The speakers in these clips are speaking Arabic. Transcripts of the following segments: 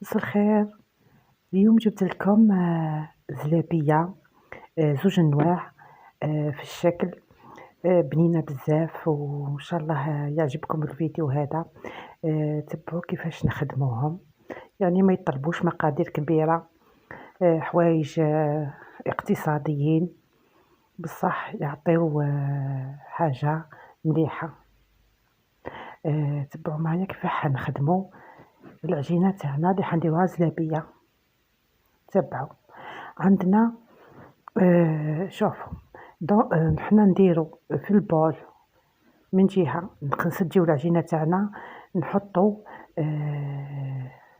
مساء الخير. اليوم جبت لكم زلابية، زوج انواع في الشكل، بنينة بزاف، وان شاء الله يعجبكم الفيديو هذا. تبعوا كيفاش نخدموهم، يعني ما يطلبوش مقادير كبيرة، حوايج اقتصاديين بصح يعطيو حاجة مليحة. تبعوا معايا كيفاش حنخدمو العجينة تاعنا اللي حنديروها زلابية. تبعوا عندنا شوفوا نحنا نديرو في البول من جهة نسديو العجينة تاعنا، نحطو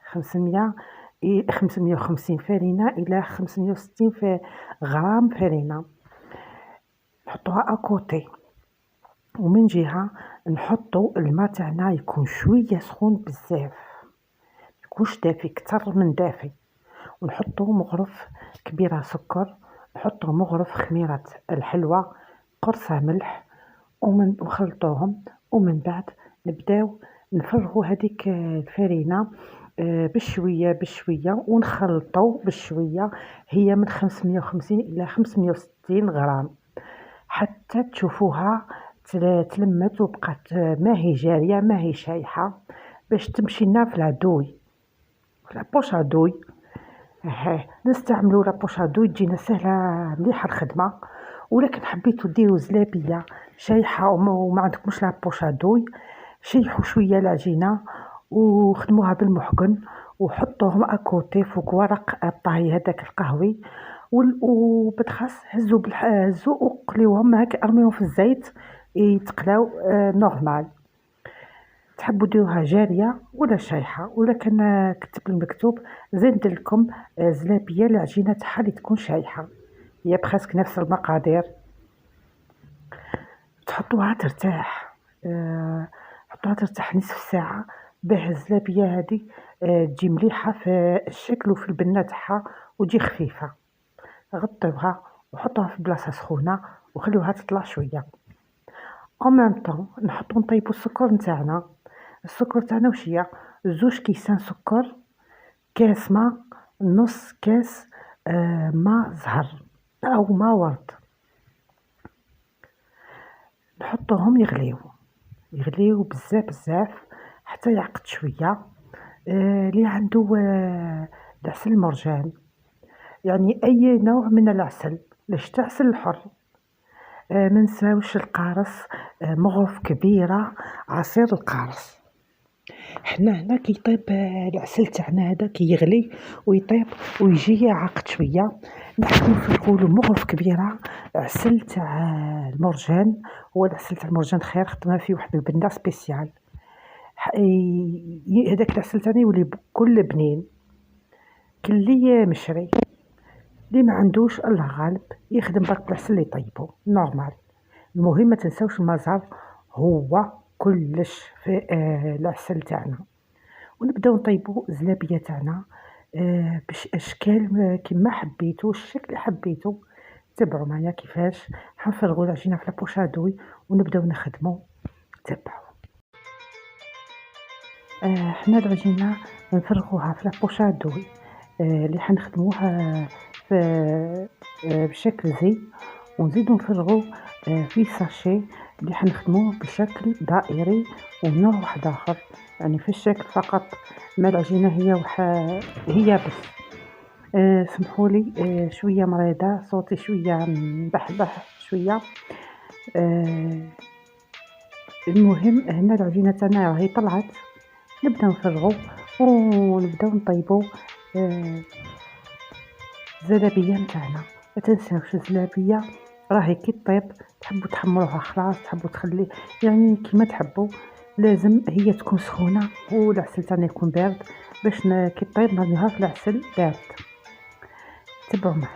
550 فرينة إلى 560 غرام فرينة، نحطوها أكوتي. ومن جهة نحطو الماء تاعنا يكون شوية سخون بزاف، يكونش دافي كتر من دافي، ونحطو مغرف كبيرة سكر، نحطو مغرف خميرة الحلوى، قرصة ملح، ونخلطوهم. ومن بعد نبداو نفرغو هذيك الفرينة بشوية بشوية، ونخلطو بشوية، هي من 550 إلى 560 غرام حتى تشوفوها تلمت وبقات ما هي جارية ما هي شايحة، باش تمشي لنا في العدوي، في لابوش عدوي. نستعملوا لابوشادو تجينا سهله مليحه الخدمه. ولكن حبيتوا ديروا زلابيه شايحه وما عندكمش لابوشادو، شيحوا شويه العجينه وخدموها بالمحقن، وحطوهم اكوتي فوق ورق الطهي هذاك القهوي، وبتخاص هزوا وقليوهم هكا، ارميهم في الزيت يتقلاو نورمال. تحبوا ديروها جارية ولا شايحة، ولا كان كتب المكتوب زيد لكم زلابية العجينة تاعها اللي تكون شايحة، هي بخاسك نفس المقادير. تحطوها ترتاح، حطوها ترتاح نصف ساعة باه الزلابية هذه تجي مليحة في الشكل وفي البنة تاعها وتجي خفيفة. غطيوها وحطوها في بلاصة سخونة وخلوها تطلع شوية. او ميم طون نطيبو السكر نتاعنا. السكر تاعنا واش هي؟ 2 كيسان سكر، كاس ما، نص كاس ما زهر او ما ورد، نحطوهم يغليو بزاف بزاف حتى يعقد شويه. اللي عنده العسل المرجان، يعني اي نوع من العسل، الشتا عسل الحر، منساوش القارص، مغرف كبيره عصير القارص. حنا هنا كيطيب العسل تاعنا هذا كيغلي ويطيب ويجي عاقد شويه، نحن نفرغولو مغرف كبيره عسل تاع المرجان. هو العسل تاع المرجان خير، خدمه فيه واحد البنه سبيسيال. هذاك العسل تاعنا يولي كل بنين، كلي مشري. اللي ما عندوش الله غالب يخدم برك العسل اللي يطيبو نورمال. المهم ما تنساوش المزار هو كلش في العسل تاعنا. ونبداو نطيبوا الزلابيه تاعنا باش اشكال كما حبيتو، الشكل اللي حبيتو. تبعوا معايا كيفاش حنفرغوا العجينه في لابوشادوي ونبداو نخدموا. تبعوا. حنا العجينه نفرغوها في لابوشادوي اللي حنخدموها في بشكل زي، ونزيدو نفرغو في ساشي اللي حنخدموه بشكل دائري ونوع واحد اخر، يعني في الشكل فقط، ما العجينه هي بس. سمحولي شويه مريضه، صوتي شويه مبحبح شويه. المهم هنا العجينه تاعنا راهي طلعت، نبداو نفرغو ونبداو نطيبو الزلابيه نتاعنا. ما تنساوش الزلابيه راهي كي طيب، تحبوا تحمروها خلاص، تحبوا تخلي يعني كيما تحبوا، لازم هي تكون سخونه والعسل تاعنا يكون بارد باش كي طيب نرميها في العسل بارد. تبعوا معي.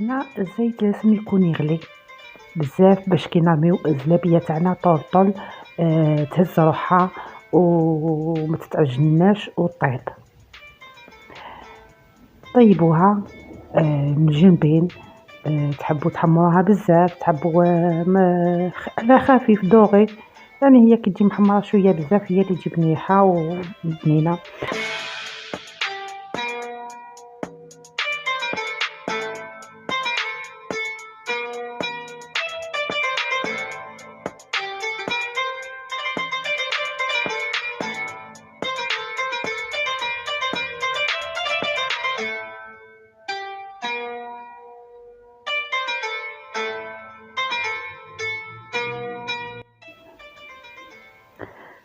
حنا الزيت لازم يكون يغلي بزاف باش كي نرميو الزلابيه تاعنا طول تهز روحها وما تتعجناش وطيب. طيبوها من الجنبين، تحبوا تحمروها بزاف، تحبوا على خفيف دوغي، يعني هي كي تجي محمره شويه بزاف هي اللي تجيب مليحه وبنينه.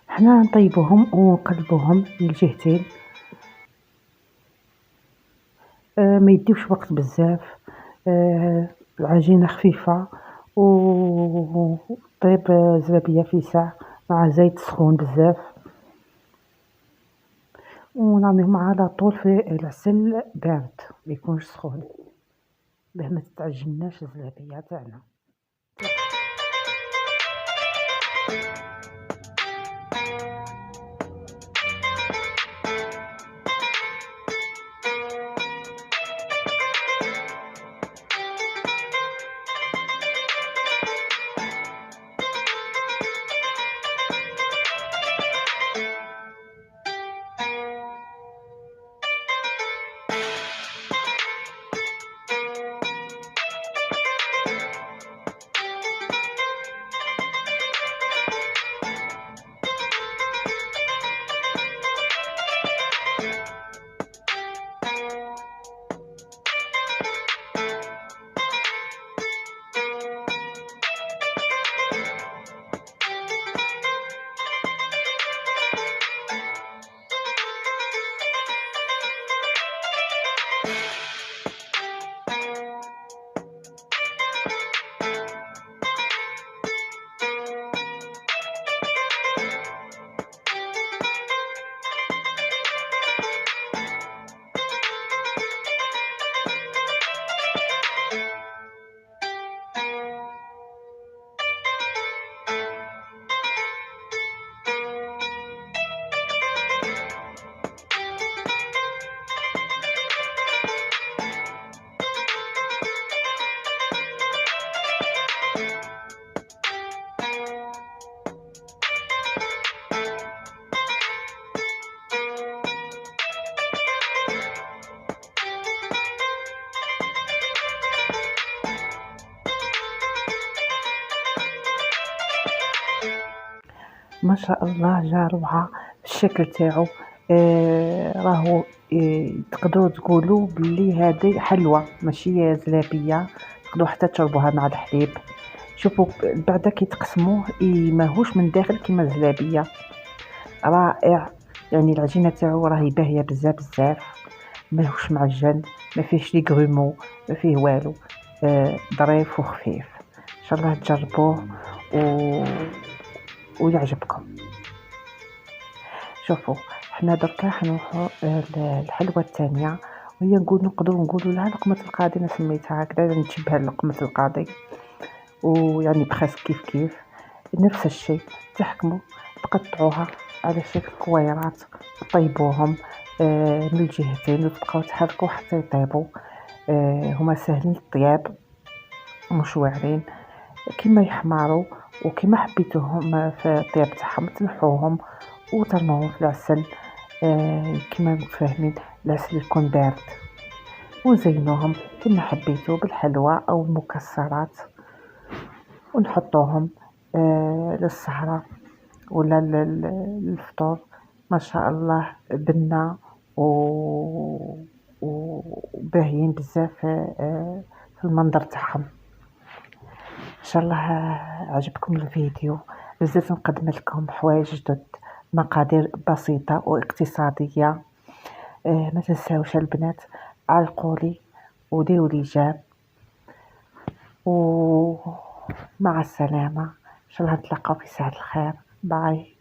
حنا نطيبوهم ونقلبوهم من الجهتين، ما يديوش وقت بزاف، العجينه خفيفه وطيب زلابيه في ساع مع زيت سخون بزاف، ونعملهم على طول في العسل بارد ما يكونش سخون باه ما تتعجناش الزلابيه تاعنا. ما شاء الله جا روعة الشكل تاعو، راهو تقدروا تقولوا بلي هذه حلوة ماشي زلابية، تقدروا حتى تشربوها مع الحليب. شوفوا بعدا كي تقسموه ماهوش من داخل كيما الزلابية، رائع. يعني العجينة تاعو راهي باهية بزاف بزاف، ماهوش معجن، ما فيهش لي غرومو، ما فيه والو، ظريف وخفيف. ان شاء الله تجربوه ويعجبكم. شوفوا حنا دركا حنروحوا الحلوة الثانية، وهي نقدروا نقولوا لها لقمة القاضي، انا سميتها هكذا لأن تشبه لقمة القاضي، ويعني بخاس كيف نفس الشيء. تحكموا تقطعوها على شكل كويرات، طيبوهم من الجهتين وتبقاو تحركوا حتى يطيبوا. هما سهلين الطياب مش واعرين، كيما يحمروا وكيما حبيتوهم في الطياب تاعهم تنحوهم وترموهم في العسل، كيما متفاهمين العسل يكون بارد، وزينوهم كيما حبيتو بالحلوى او المكسرات، ونحطوهم للسهرة ولا للفطور. ما شاء الله بنة وباهيين بزاف في المنظر تاعهم. ان شاء الله عجبكم الفيديو، بزاف نقدم لكم حوايج جدد، مقادير بسيطة واقتصادية. ما تنساوش البنات، علقولي وديروا لي جاب، ومع السلامة. ان شاء الله نتلاقاو في ساعة الخير. باي.